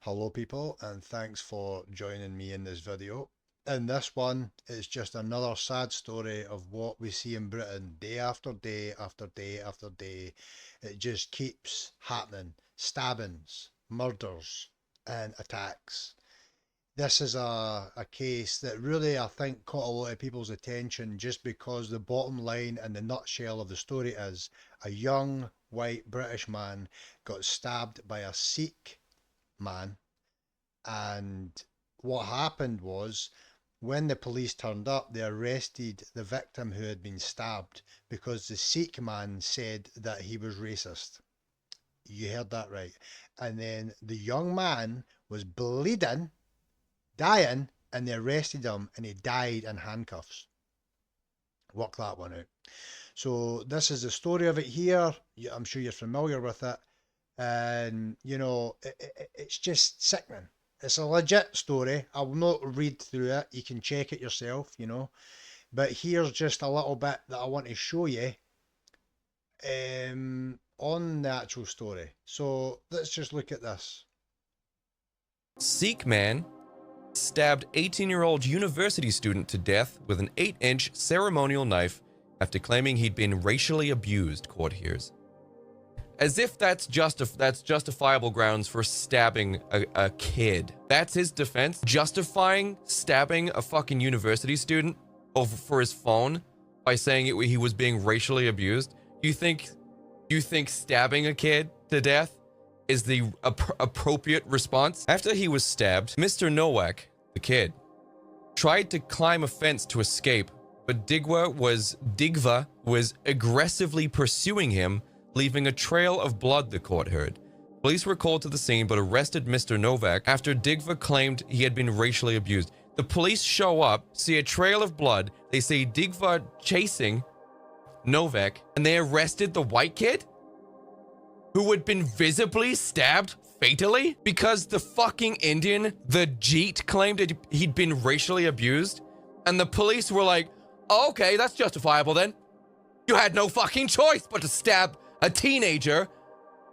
Hello people, and thanks for joining me in this video. In this one, it's just another sad story of what we see in Britain day after day after day after day. It just keeps happening. Stabbings, murders and attacks. This is a case that really I think caught a lot of people's attention just because the bottom line and the nutshell of the story is a young white British man got stabbed by a Sikh man. And what happened was, when the police turned up, they arrested the victim who had been stabbed because the Sikh man said that he was racist. You heard that right. And then the young man was bleeding, dying, and they arrested him and he died in handcuffs. Work that one out. So this is the story of it here. I'm sure you're familiar with it. And, you know, it's just sickening. It's a legit story. I will not read through it. You can check it yourself, you know. But here's just a little bit that I want to show you on the actual story. So let's just look at this. Sikh man stabbed 18-year-old university student to death with an 8-inch ceremonial knife after claiming he'd been racially abused, court hears. As if that's justifiable grounds for stabbing a kid. That's his defense? Justifying stabbing a fucking university student over for his phone by saying he was being racially abused? You think stabbing a kid to death is the appropriate response? After he was stabbed, Mr. Nowak, the kid, tried to climb a fence to escape, but Digva was aggressively pursuing him, leaving a trail of blood, the court heard. Police were called to the scene but arrested Mr. Novak after Digva claimed he had been racially abused. The police show up, see a trail of blood, they see Digva chasing Novak, and they arrested the white kid who had been visibly stabbed fatally because the fucking Indian, the Jeet, claimed he'd been racially abused. And the police were like, oh, okay, that's justifiable then. You had no fucking choice but to stab a teenager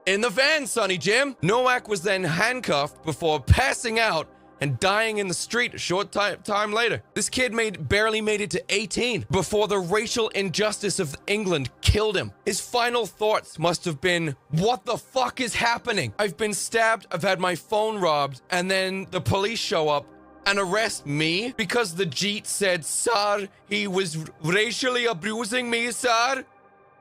in the van, Sonny Jim. Nowak was then handcuffed before passing out and dying in the street a short time later. This kid barely made it to 18 before the racial injustice of England killed him. His final thoughts must have been, what the fuck is happening? I've been stabbed, I've had my phone robbed, and then the police show up and arrest me because the Jeet said, sir, he was racially abusing me, sir.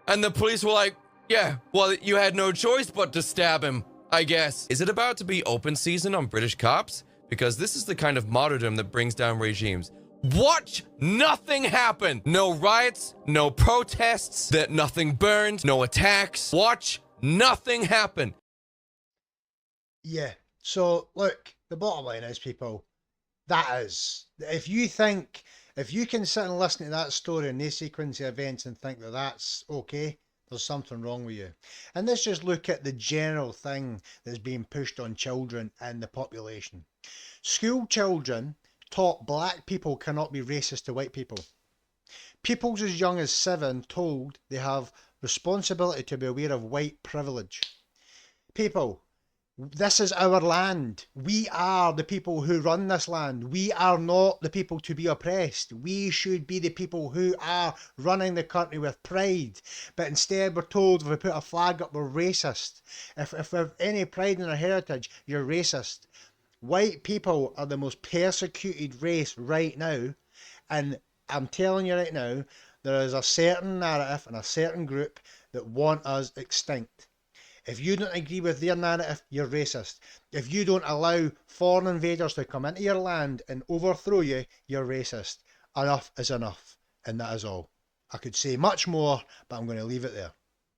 And the police were like, yeah, well, you had no choice but to stab him, I guess. Is it about to be open season on British cops? Because this is the kind of martyrdom that brings down regimes. Watch nothing happen. No riots, no protests, that nothing burned, no attacks. Watch nothing happen. Yeah, so look, the bottom line is, people, if you can sit and listen to that story and this sequence of events and think that that's okay, there's something wrong with you. And let's just look at the general thing that's being pushed on children and the population. School children taught black people cannot be racist to white people. Pupils as young as 7 told they have responsibility to be aware of white privilege. People, this is our land. We are the people who run this land. We are not the people to be oppressed. We should be the people who are running the country with pride. But instead we're told if we put a flag up, we're racist. If we have any pride in our heritage, you're racist. White people are the most persecuted race right now. And I'm telling you right now, there is a certain narrative and a certain group that want us extinct. If you don't agree with their narrative, you're racist. If you don't allow foreign invaders to come into your land and overthrow you, you're racist. Enough is enough, and that is all. I could say much more, but I'm going to leave it there.